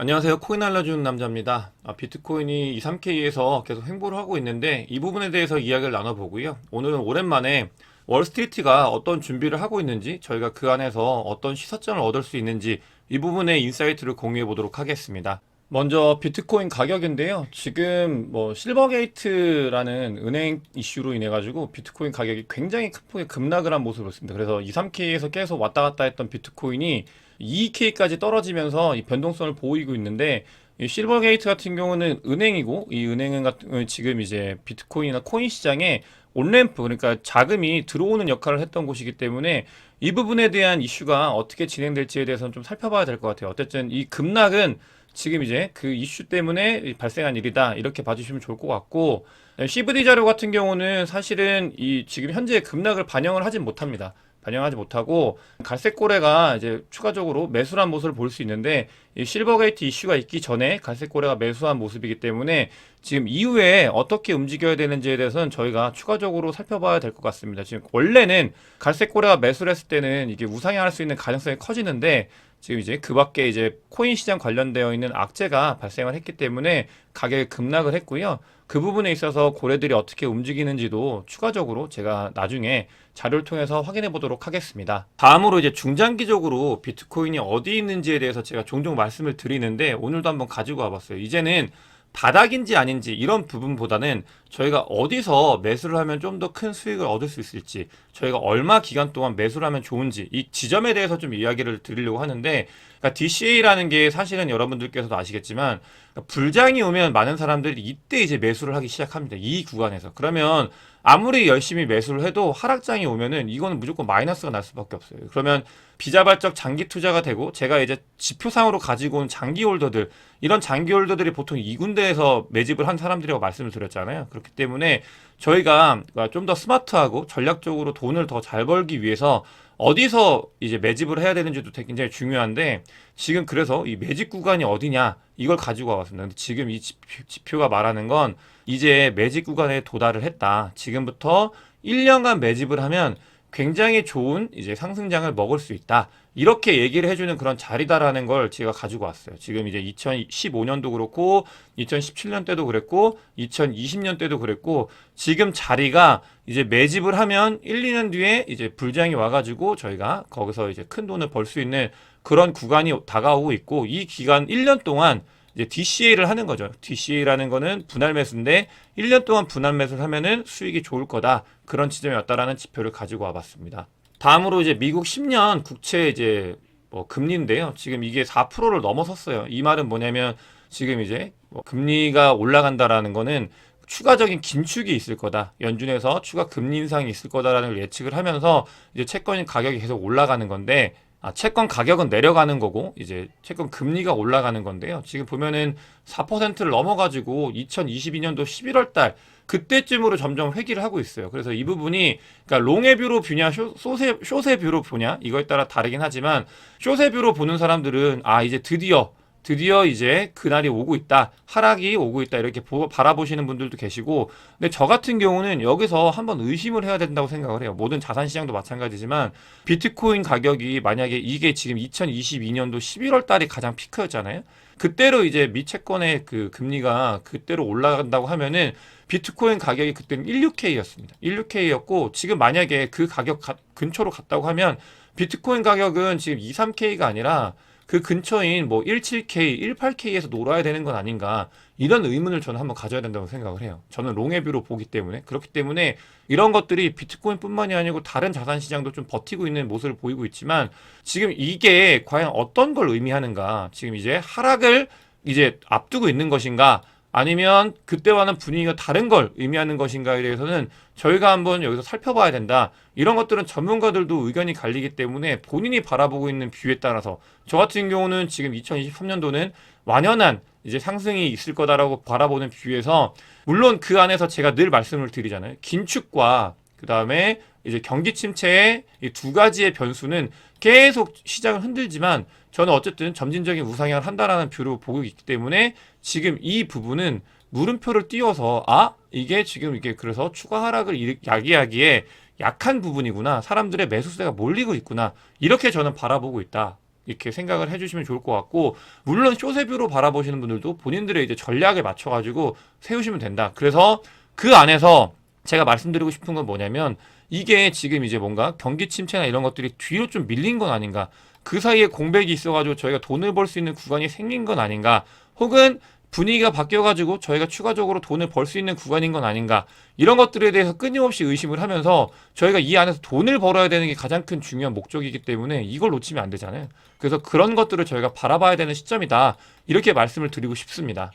안녕하세요. 코인 알려주는 남자입니다. 비트코인이 2, 3K에서 계속 횡보를 하고 있는데 이 부분에 대해서 이야기를 나눠보고요. 오늘은 오랜만에 월스트리트가 어떤 준비를 하고 있는지 저희가 그 안에서 어떤 시사점을 얻을 수 있는지 이 부분의 인사이트를 공유해 보도록 하겠습니다. 먼저 비트코인 가격인데요. 지금 뭐 실버게이트라는 은행 이슈로 인해 가지고 비트코인 가격이 굉장히 큰 폭의 급락을 한 모습을 보였습니다. 그래서 2, 3K에서 계속 왔다 갔다 했던 비트코인이 2K까지 떨어지면서 이 변동성을 보이고 있는데 이 실버게이트 같은 경우는 은행이고 이 은행은 지금 이제 비트코인이나 코인 시장에 온램프 그러니까 자금이 들어오는 역할을 했던 곳이기 때문에 이 부분에 대한 이슈가 어떻게 진행될지에 대해서는 좀 살펴봐야 될 것 같아요. 어쨌든 이 급락은 지금 이제 그 이슈 때문에 발생한 일이다 이렇게 봐주시면 좋을 것 같고 CVD 자료 같은 경우는 사실은 이 지금 현재 급락을 반영을 하진 못합니다. 반영하지 못하고 갈색고래가 이제 추가적으로 매수한 모습을 볼 수 있는데 이 실버게이트 이슈가 있기 전에 갈색고래가 매수한 모습이기 때문에 지금 이후에 어떻게 움직여야 되는지에 대해서는 저희가 추가적으로 살펴봐야 될 것 같습니다. 지금 원래는 갈색고래가 매수를 했을 때는 이게 우상향할 수 있는 가능성이 커지는데 지금 이제 그 밖에 이제 코인 시장 관련되어 있는 악재가 발생을 했기 때문에 가격이 급락을 했고요. 그 부분에 있어서 고래들이 어떻게 움직이는지도 추가적으로 제가 나중에 자료를 통해서 확인해 보도록 하겠습니다. 다음으로 이제 중장기적으로 비트코인이 어디 있는지에 대해서 제가 종종 말씀을 드리는데 오늘도 한번 가지고 와봤어요. 이제는 바닥인지 아닌지 이런 부분보다는 저희가 어디서 매수를 하면 좀 더 큰 수익을 얻을 수 있을지 저희가 얼마 기간 동안 매수를 하면 좋은지 이 지점에 대해서 좀 이야기를 드리려고 하는데 그러니까 DCA라는 게 사실은 여러분들께서도 아시겠지만 그러니까 불장이 오면 많은 사람들이 이때 이제 매수를 하기 시작합니다. 이 구간에서. 그러면 아무리 열심히 매수를 해도 하락장이 오면은 이거는 무조건 마이너스가 날 수밖에 없어요. 그러면 비자발적 장기 투자가 되고 제가 이제 지표상으로 가지고 온 장기 홀더들 이런 장기 홀더들이 보통 이 군데에서 매집을 한 사람들이라고 말씀을 드렸잖아요. 그렇기 때문에 저희가 좀 더 스마트하고 전략적으로 돈을 더 잘 벌기 위해서 어디서 이제 매집을 해야 되는지도 되게 굉장히 중요한데 지금 그래서 이 매집 구간이 어디냐 이걸 가지고 와봤습니다. 근데 지금 이 지표가 말하는 건 이제 매집 구간에 도달을 했다. 지금부터 1년간 매집을 하면 굉장히 좋은 이제 상승장을 먹을 수 있다. 이렇게 얘기를 해주는 그런 자리다라는 걸 제가 가지고 왔어요. 지금 이제 2015년도 그렇고, 2017년 때도 그랬고, 2020년 때도 그랬고, 지금 자리가 이제 매집을 하면 1, 2년 뒤에 이제 불장이 와가지고 저희가 거기서 이제 큰 돈을 벌 수 있는 그런 구간이 다가오고 있고, 이 기간 1년 동안 이제 DCA를 하는 거죠. DCA라는 거는 분할 매수인데 1년 동안 분할 매수를 하면은 수익이 좋을 거다. 그런 지점이 왔다라는 지표를 가지고 와봤습니다. 다음으로 이제 미국 10년 국채 이제 뭐 금리인데요. 지금 이게 4%를 넘어섰어요. 이 말은 뭐냐면 지금 이제 뭐 금리가 올라간다라는 거는 추가적인 긴축이 있을 거다. 연준에서 추가 금리 인상이 있을 거다라는 걸 예측을 하면서 이제 채권 가격이 계속 올라가는 건데 채권 가격은 내려가는 거고 이제 채권 금리가 올라가는 건데요. 지금 보면은 4%를 넘어가지고 2022년도 11월 달 그때쯤으로 점점 회귀를 하고 있어요. 그래서 이 부분이 그러니까 롱의 뷰로 보냐 숏의 뷰로 보냐 이거에 따라 다르긴 하지만 숏의 뷰로 보는 사람들은 이제 드디어 이제 그날이 오고 있다. 하락이 오고 있다. 이렇게 바라보시는 분들도 계시고 근데 저 같은 경우는 여기서 한번 의심을 해야 된다고 생각을 해요. 모든 자산시장도 마찬가지지만 비트코인 가격이 만약에 이게 지금 2022년도 11월 달이 가장 피크였잖아요. 그때로 이제 미 채권의 그 금리가 그때로 올라간다고 하면은 비트코인 가격이 그때는 16K였습니다. 16K였고 지금 만약에 그 가격 근처로 갔다고 하면 비트코인 가격은 지금 2, 3K가 아니라 그 근처인 뭐 17K, 18K에서 놀아야 되는 건 아닌가 이런 의문을 저는 한번 가져야 된다고 생각을 해요. 저는 롱의 뷰로 보기 때문에 그렇기 때문에 이런 것들이 비트코인뿐만이 아니고 다른 자산 시장도 좀 버티고 있는 모습을 보이고 있지만 지금 이게 과연 어떤 걸 의미하는가 지금 이제 하락을 이제 앞두고 있는 것인가 아니면 그때와는 분위기가 다른 걸 의미하는 것인가에 대해서는 저희가 한번 여기서 살펴봐야 된다. 이런 것들은 전문가들도 의견이 갈리기 때문에 본인이 바라보고 있는 뷰에 따라서 저 같은 경우는 지금 2023년도는 완연한 이제 상승이 있을 거다라고 바라보는 뷰에서 물론 그 안에서 제가 늘 말씀을 드리잖아요. 긴축과 그 다음에 이제 경기 침체의 이 두 가지의 변수는 계속 시장을 흔들지만 저는 어쨌든 점진적인 우상향을 한다라는 뷰로 보고 있기 때문에 지금 이 부분은 물음표를 띄워서 이게 지금 이게 그래서 추가 하락을 야기하기에 약한 부분이구나. 사람들의 매수세가 몰리고 있구나. 이렇게 저는 바라보고 있다. 이렇게 생각을 해주시면 좋을 것 같고, 물론 쇼세뷰로 바라보시는 분들도 본인들의 이제 전략에 맞춰가지고 세우시면 된다. 그래서 그 안에서 제가 말씀드리고 싶은 건 뭐냐면, 이게 지금 이제 뭔가 경기 침체나 이런 것들이 뒤로 좀 밀린 건 아닌가, 그 사이에 공백이 있어가지고 저희가 돈을 벌 수 있는 구간이 생긴 건 아닌가, 혹은 분위기가 바뀌어가지고 저희가 추가적으로 돈을 벌 수 있는 구간인 건 아닌가, 이런 것들에 대해서 끊임없이 의심을 하면서 저희가 이 안에서 돈을 벌어야 되는 게 가장 큰 중요한 목적이기 때문에 이걸 놓치면 안 되잖아요. 그래서 그런 것들을 저희가 바라봐야 되는 시점이다, 이렇게 말씀을 드리고 싶습니다.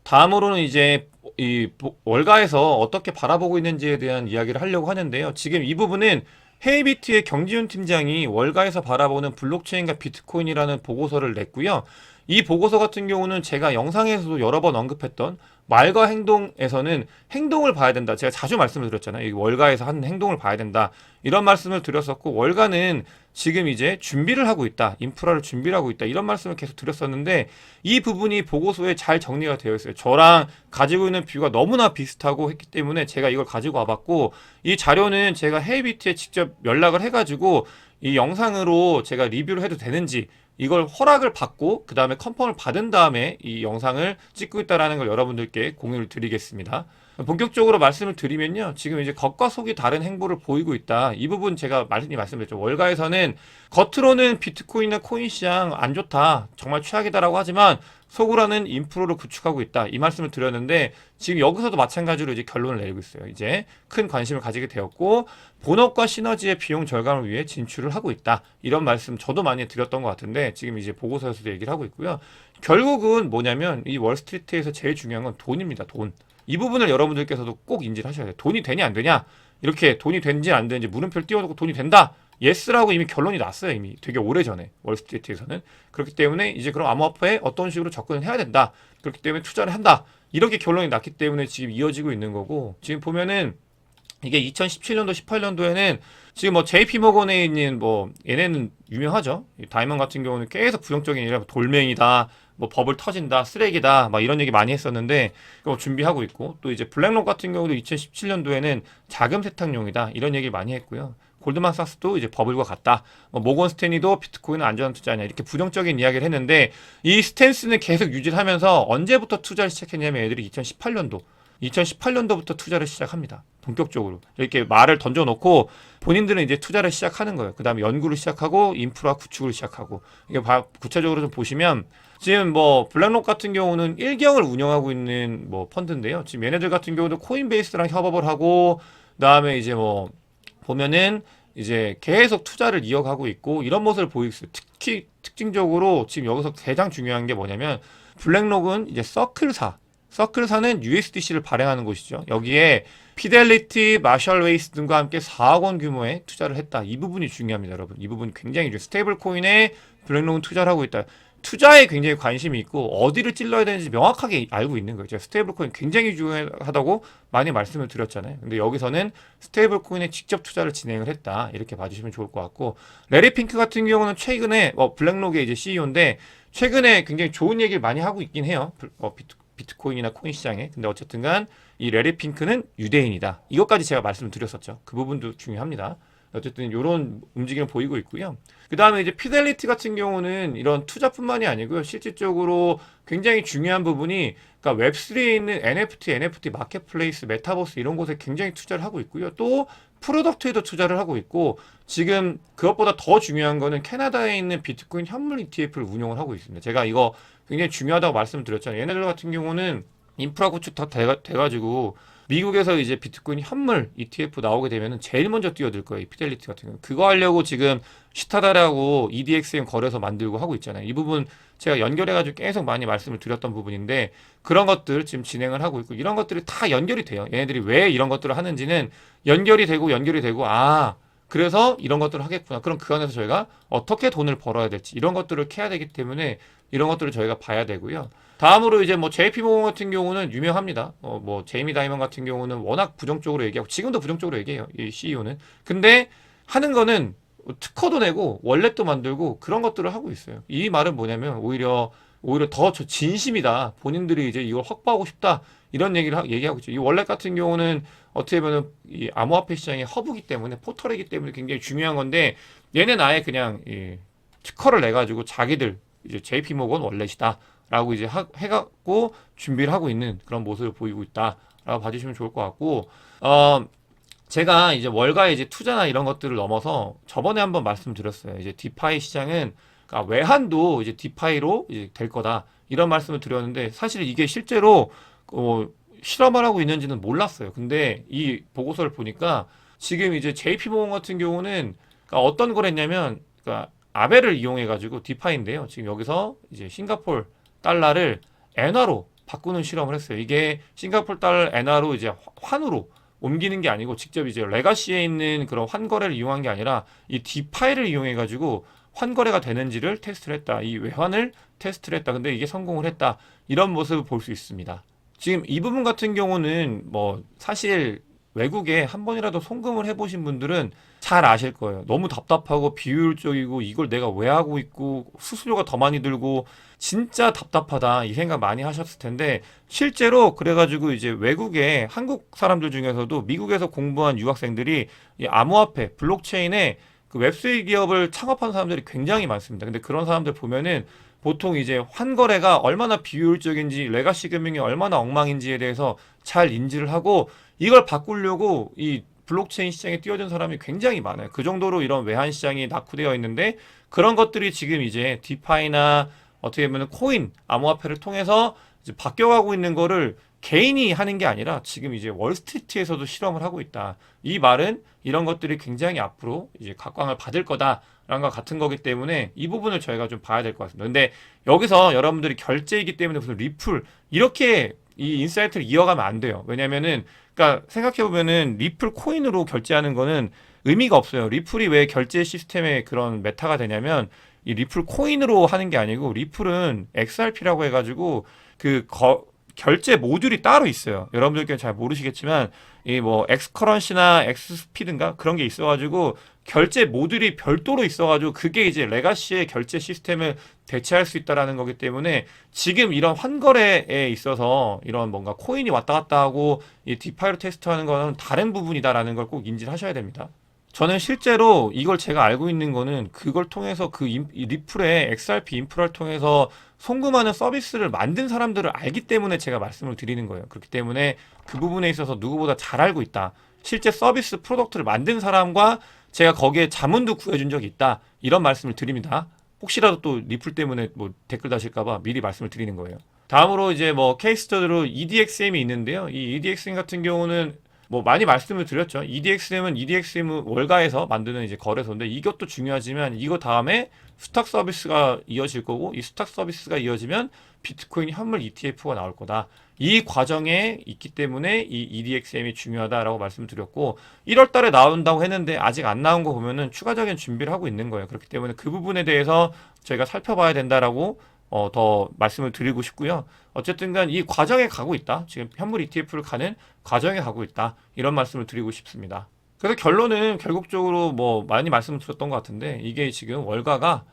다음으로는 이제 이 월가에서 어떻게 바라보고 있는지에 대한 이야기를 하려고 하는데요. 지금 이 부분은 헤이비트의 경지훈 팀장이 월가에서 바라보는 블록체인과 비트코인이라는 보고서를 냈고요. 이 보고서 같은 경우는 제가 영상에서도 여러 번 언급했던 말과 행동에서는 행동을 봐야 된다, 제가 자주 말씀을 드렸잖아요. 이 월가에서 하는 행동을 봐야 된다, 이런 말씀을 드렸었고, 월가는 지금 이제 준비를 하고 있다, 인프라를 준비를 하고 있다, 이런 말씀을 계속 드렸었는데, 이 부분이 보고서에 잘 정리가 되어 있어요. 저랑 가지고 있는 뷰가 너무나 비슷하고 했기 때문에 제가 이걸 가지고 와봤고, 이 자료는 제가 헤이비트에 직접 연락을 해가지고 이 영상으로 제가 리뷰를 해도 되는지, 이걸 허락을 받고 그 다음에 컨펌을 받은 다음에 이 영상을 찍고 있다라는 걸 여러분들께 공유를 드리겠습니다. 본격적으로 말씀을 드리면요, 지금 이제 겉과 속이 다른 행보를 보이고 있다, 이 부분 제가 많이 말씀드렸죠. 월가에서는 겉으로는 비트코인이나 코인 시장 안 좋다, 정말 최악이다라고 하지만 속으로는 인프로를 구축하고 있다, 이 말씀을 드렸는데, 지금 여기서도 마찬가지로 이제 결론을 내리고 있어요. 이제 큰 관심을 가지게 되었고, 본업과 시너지의 비용 절감을 위해 진출을 하고 있다, 이런 말씀 저도 많이 드렸던 것 같은데 지금 이제 보고서에서도 얘기를 하고 있고요. 결국은 뭐냐면 이 월스트리트에서 제일 중요한 건 돈입니다. 돈. 이 부분을 여러분들께서도 꼭 인지를 하셔야 돼요. 돈이 되냐 안 되냐, 이렇게 돈이 되는지 안 되는지 물음표를 띄워놓고 돈이 된다, 예스라고 이미 결론이 났어요. 이미 되게 오래전에 월스트리트에서는. 그렇기 때문에 이제 그럼 암호화폐에 어떤 식으로 접근을 해야 된다, 그렇기 때문에 투자를 한다, 이렇게 결론이 났기 때문에 지금 이어지고 있는 거고, 지금 보면은 이게 2017년도 18년도에는 지금 뭐 JP 모건에 있는 뭐 얘네는 유명하죠. 다이먼 같은 경우는 계속 부정적인 얘기를 하고, 돌멩이다, 뭐 버블 터진다, 쓰레기다, 막 이런 얘기 많이 했었는데 그거 준비하고 있고, 또 이제 블랙록 같은 경우도 2017년도에는 자금 세탁용이다, 이런 얘기 많이 했고요. 골드만삭스도 이제 버블과 같다, 뭐 모건 스탠리도 비트코인은 안전한 투자냐, 이렇게 부정적인 이야기를 했는데, 이 스탠스는 계속 유지를 하면서 언제부터 투자를 시작했냐면 애들이 2018년도부터 투자를 시작합니다. 본격적으로 이렇게 말을 던져놓고 본인들은 이제 투자를 시작하는 거예요. 그 다음에 연구를 시작하고 인프라 구축을 시작하고, 이게 구체적으로 좀 보시면 지금 뭐 블랙록 같은 경우는 일경을 운영하고 있는 뭐 펀드인데요. 지금 얘네들 같은 경우도 코인베이스랑 협업을 하고, 그다음에 이제 뭐 보면은 이제 계속 투자를 이어가고 있고, 이런 모습을 보이고 있어요. 특히 특징적으로 지금 여기서 가장 중요한 게 뭐냐면, 블랙록은 이제 서클사는 USDC를 발행하는 곳이죠. 여기에 피델리티, 마셜 웨이스 등과 함께 4억 원 규모의 투자를 했다. 이 부분이 중요합니다, 여러분. 이 부분 굉장히 중요해요. 스테이블 코인에 블랙록은 투자를 하고 있다. 투자에 굉장히 관심이 있고 어디를 찔러야 되는지 명확하게 알고 있는 거예요. 제가 스테이블 코인 굉장히 중요하다고 많이 말씀을 드렸잖아요. 근데 여기서는 스테이블 코인에 직접 투자를 진행을 했다, 이렇게 봐주시면 좋을 것 같고, 레리 핑크 같은 경우는 최근에 블랙록의 이제 CEO인데 최근에 굉장히 좋은 얘기를 많이 하고 있긴 해요. 비트코인이나 코인 시장에. 근데 어쨌든 간 이 레리 핑크는 유대인이다, 이것까지 제가 말씀을 드렸었죠. 그 부분도 중요합니다. 어쨌든 이런 움직임을 보이고 있고요. 그 다음에 이제 피델리티 같은 경우는 이런 투자뿐만이 아니고요, 실질적으로 굉장히 중요한 부분이, 그러니까 웹3에 있는 NFT 마켓플레이스, 메타버스 이런 곳에 굉장히 투자를 하고 있고요. 또 프로덕트에도 투자를 하고 있고, 지금 그것보다 더 중요한 거는 캐나다에 있는 비트코인 현물 ETF를 운영을 하고 있습니다. 제가 이거 굉장히 중요하다고 말씀드렸잖아요. 얘네들 같은 경우는 인프라 구축 다 돼가지고 미국에서 이제 비트코인 현물 ETF 나오게 되면은 제일 먼저 뛰어들 거예요, 이 피델리티 같은 경우. 그거 하려고 지금 시타다라고 EDXM 거래소 만들고 하고 있잖아요. 이 부분 제가 연결해가지고 계속 많이 말씀을 드렸던 부분인데, 그런 것들 지금 진행을 하고 있고, 이런 것들이 다 연결이 돼요. 얘네들이 왜 이런 것들을 하는지는 연결이 되고, 그래서 이런 것들을 하겠구나. 그럼 그 안에서 저희가 어떻게 돈을 벌어야 될지, 이런 것들을 캐야 되기 때문에 이런 것들을 저희가 봐야 되고요. 다음으로 이제 뭐 JP 모건 같은 경우는 유명합니다. 뭐 제이미 다이먼 같은 경우는 워낙 부정적으로 얘기하고, 지금도 부정적으로 얘기해요, 이 CEO는. 근데 하는 거는 특허도 내고 월렛도 만들고 그런 것들을 하고 있어요. 이 말은 뭐냐면 오히려 더 진심이다, 본인들이 이제 이걸 확보하고 싶다, 이런 얘기하고 있죠. 이 월렛 같은 경우는 어떻게 보면 이 암호화폐 시장의 허브이기 때문에, 포털이기 때문에 굉장히 중요한 건데, 얘는 아예 그냥 특허를 내 가지고 자기들 이제 JP 모건 월렛이다라고 이제 해갖고 준비를 하고 있는 그런 모습을 보이고 있다라고 봐주시면 좋을 것 같고, 제가 이제 월가의 이제 투자나 이런 것들을 넘어서 저번에 한번 말씀드렸어요. 이제 디파이 시장은, 그러니까 외환도 이제 디파이로 이제 될 거다, 이런 말씀을 드렸는데, 사실 이게 실제로 실험을 하고 있는지는 몰랐어요. 근데 이 보고서를 보니까 지금 이제 JP모건 같은 경우는, 그러니까 어떤 걸 했냐면, 그러니까 아벨을 이용해 가지고 디파이인데요. 지금 여기서 이제 싱가폴 달러를 엔화로 바꾸는 실험을 했어요. 이게 싱가폴 달러 엔화로 이제 환으로 옮기는 게 아니고 직접 이제 레가시에 있는 그런 환거래를 이용한 게 아니라 이 디파이를 이용해 가지고 환거래가 되는지를 테스트를 했다. 이 외환을 테스트를 했다. 근데 이게 성공을 했다. 이런 모습을 볼 수 있습니다. 지금 이 부분 같은 경우는 뭐 사실 외국에 한 번이라도 송금을 해보신 분들은 잘 아실 거예요. 너무 답답하고 비효율적이고 이걸 내가 왜 하고 있고 수수료가 더 많이 들고 진짜 답답하다, 이 생각 많이 하셨을 텐데, 실제로 그래가지고 이제 외국에 한국 사람들 중에서도 미국에서 공부한 유학생들이 이 암호화폐 블록체인에 그 웹3 기업을 창업한 사람들이 굉장히 많습니다. 근데 그런 사람들 보면은 보통 이제 환거래가 얼마나 비효율적인지, 레가시 금융이 얼마나 엉망인지에 대해서 잘 인지를 하고 이걸 바꾸려고 이 블록체인 시장에 뛰어든 사람이 굉장히 많아요. 그 정도로 이런 외환 시장이 낙후되어 있는데, 그런 것들이 지금 이제 디파이나 어떻게 보면 코인, 암호화폐를 통해서 이제 바뀌어가고 있는 거를 개인이 하는 게 아니라 지금 이제 월스트리트에서도 실험을 하고 있다. 이 말은 이런 것들이 굉장히 앞으로 이제 각광을 받을 거다라는 것 같은 거기 때문에 이 부분을 저희가 좀 봐야 될 것 같습니다. 근데 여기서 여러분들이 결제이기 때문에 무슨 리플 이렇게 이 인사이트를 이어가면 안 돼요. 왜냐면은, 그러니까 생각해보면은 리플 코인으로 결제하는 거는 의미가 없어요. 리플이 왜 결제 시스템의 그런 메타가 되냐면, 이 리플 코인으로 하는 게 아니고, 리플은 XRP라고 해가지고 결제 모듈이 따로 있어요. 여러분들께는 잘 모르시겠지만 이 뭐 엑스커런시나 엑스스피드인가 그런 게 있어가지고 결제 모듈이 별도로 있어가지고 그게 이제 레가시의 결제 시스템을 대체할 수 있다라는 거기 때문에, 지금 이런 환거래에 있어서 이런 뭔가 코인이 왔다 갔다 하고 이 디파이로 테스트하는 거는 다른 부분이다라는 걸 꼭 인지를 하셔야 됩니다. 저는 실제로 이걸 제가 알고 있는 거는 그걸 통해서 이 리플의 XRP 인프라를 통해서 송금하는 서비스를 만든 사람들을 알기 때문에 제가 말씀을 드리는 거예요. 그렇기 때문에 그 부분에 있어서 누구보다 잘 알고 있다. 실제 서비스 프로덕트를 만든 사람과 제가 거기에 자문도 구해준 적이 있다. 이런 말씀을 드립니다. 혹시라도 또 리플 때문에 뭐 댓글 다실까봐 미리 말씀을 드리는 거예요. 다음으로 이제 뭐 케이스터드로 EDXM이 있는데요. 이 EDXM 같은 경우는 뭐 많이 말씀을 드렸죠. EDXM 월가에서 만드는 이제 거래소인데, 이것도 중요하지만 이거 다음에 수탁 서비스가 이어질 거고, 이 수탁 서비스가 이어지면 비트코인 현물 ETF가 나올 거다. 이 과정에 있기 때문에 이 EDXM이 중요하다라고 말씀을 드렸고, 1월 달에 나온다고 했는데 아직 안 나온 거 보면은 추가적인 준비를 하고 있는 거예요. 그렇기 때문에 그 부분에 대해서 저희가 살펴봐야 된다라고 더 말씀을 드리고 싶고요. 어쨌든 간 이 과정에 가고 있다. 지금 현물 ETF를 가는 과정에 가고 있다. 이런 말씀을 드리고 싶습니다. 그래서 결론은 결국적으로 뭐 많이 말씀을 드렸던 것 같은데, 이게 지금 월가가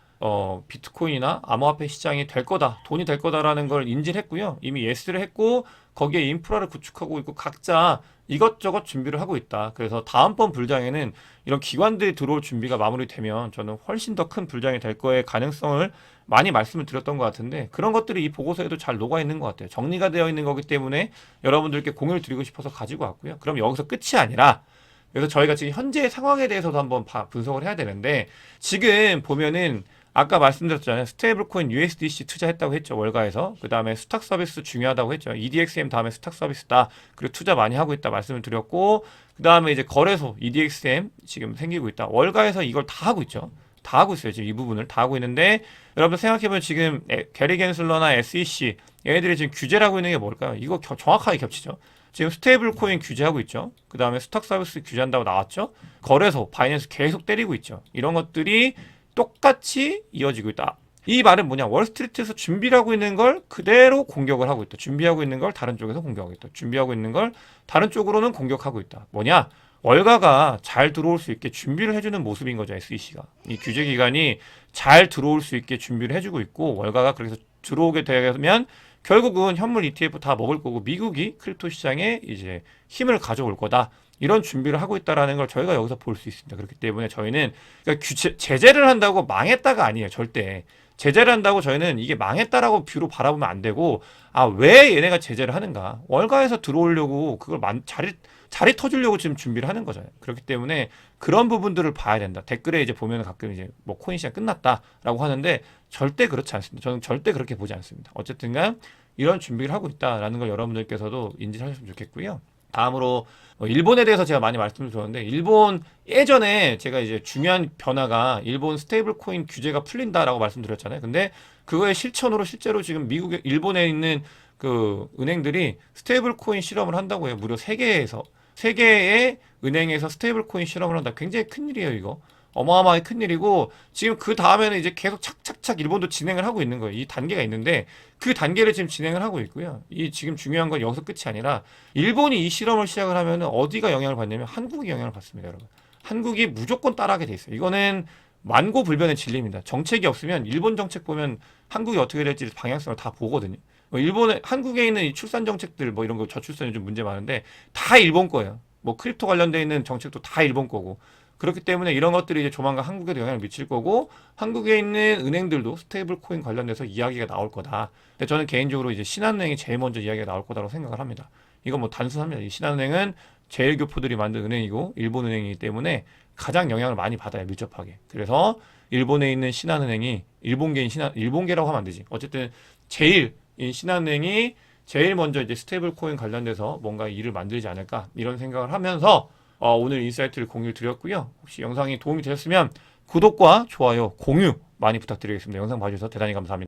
비트코인이나 암호화폐 시장이 될 거다, 돈이 될 거다라는 걸 인지를 했고요. 이미 예스를 했고 거기에 인프라를 구축하고 있고 각자 이것저것 준비를 하고 있다. 그래서 다음번 불장에는 이런 기관들이 들어올 준비가 마무리되면 저는 훨씬 더 큰 불장이 될 거의 가능성을 많이 말씀을 드렸던 것 같은데, 그런 것들이 이 보고서에도 잘 녹아 있는 것 같아요. 정리가 되어 있는 거기 때문에 여러분들께 공유를 드리고 싶어서 가지고 왔고요. 그럼 여기서 끝이 아니라, 그래서 저희가 지금 현재 상황에 대해서도 한번 분석을 해야 되는데, 지금 보면은 아까 말씀드렸잖아요. 스테이블 코인 USDC 투자했다고 했죠. 월가에서. 그 다음에 수탁 서비스 중요하다고 했죠. EDXM 다음에 수탁 서비스다. 그리고 투자 많이 하고 있다 말씀을 드렸고, 그 다음에 이제 거래소 EDXM 지금 생기고 있다. 월가에서 이걸 다 하고 있죠. 다 하고 있어요. 지금 이 부분을 다 하고 있는데, 여러분 생각해보면 지금 게리 겐슬러나 SEC 얘네들이 지금 규제를 하고 있는 게 뭘까요? 이거 정확하게 겹치죠. 지금 스테이블 코인 규제하고 있죠. 그 다음에 수탁 서비스 규제한다고 나왔죠. 거래소 바이낸스 계속 때리고 있죠. 이런 것들이 똑같이 이어지고 있다. 이 말은 뭐냐? 월스트리트에서 준비를 하고 있는 걸 그대로 공격을 하고 있다. 준비하고 있는 걸 다른 쪽에서 공격하고 있다. 준비하고 있는 걸 다른 쪽으로는 공격하고 있다. 뭐냐? 월가가 잘 들어올 수 있게 준비를 해주는 모습인 거죠. SEC가. 이 규제기관이 잘 들어올 수 있게 준비를 해주고 있고, 월가가 그래서 들어오게 되면 결국은 현물 ETF 다 먹을 거고, 미국이 크립토 시장에 이제 힘을 가져올 거다. 이런 준비를 하고 있다라는 걸 저희가 여기서 볼 수 있습니다. 그렇기 때문에 저희는 그러니까 제재를 한다고 망했다가 아니에요. 절대. 제재를 한다고 저희는 이게 망했다라고 뷰로 바라보면 안 되고, 아, 왜 얘네가 제재를 하는가? 월가에서 들어오려고 그걸 자리 터주려고 지금 준비를 하는 거잖아요. 그렇기 때문에 그런 부분들을 봐야 된다. 댓글에 이제 보면 가끔 이제 뭐 코인 시장 끝났다라고 하는데 절대 그렇지 않습니다. 저는 절대 그렇게 보지 않습니다. 어쨌든간 이런 준비를 하고 있다라는 걸 여러분들께서도 인지하셨으면 좋겠고요. 다음으로 일본에 대해서 제가 많이 말씀을 드렸는데, 일본 예전에 제가 이제 중요한 변화가 일본 스테이블 코인 규제가 풀린다라고 말씀드렸잖아요. 근데 그거의 실천으로 실제로 지금 일본에 있는 그 은행들이 스테이블 코인 실험을 한다고 해요. 무려 세개의 은행에서 스테이블 코인 실험을 한다. 굉장히 큰일이에요, 이거. 어마어마하게 큰일이고, 지금 그 다음에는 이제 계속 착착착 일본도 진행을 하고 있는 거예요. 이 단계가 있는데 그 단계를 지금 진행을 하고 있고요. 이 지금 중요한 건 여기서 끝이 아니라 일본이 이 실험을 시작을 하면은 어디가 영향을 받냐면 한국이 영향을 받습니다, 여러분. 한국이 무조건 따라하게 돼 있어요. 이거는 만고불변의 진리입니다. 정책이 없으면 일본 정책 보면 한국이 어떻게 될지 방향성을 다 보거든요. 한국에 있는 이 출산 정책들 뭐 이런 거 저출산 요즘 문제 많은데 다 일본 거예요. 뭐 크립토 관련돼 있는 정책도 다 일본 거고. 그렇기 때문에 이런 것들이 이제 조만간 한국에도 영향을 미칠 거고, 한국에 있는 은행들도 스테이블 코인 관련돼서 이야기가 나올 거다. 근데 저는 개인적으로 이제 신한은행이 제일 먼저 이야기가 나올 거다라고 생각을 합니다. 이건 뭐 단순합니다. 이 신한은행은 제일교포들이 만든 은행이고 일본 은행이기 때문에 가장 영향을 많이 받아요, 밀접하게. 그래서 일본에 있는 신한은행이 일본계라고 하면 안 되지. 어쨌든 이 신한은행이 제일 먼저 이제 스테이블 코인 관련돼서 뭔가 일을 만들지 않을까 이런 생각을 하면서 오늘 인사이트를 공유를 드렸고요. 혹시 영상이 도움이 되셨으면 구독과 좋아요, 공유 많이 부탁드리겠습니다. 영상 봐주셔서 대단히 감사합니다.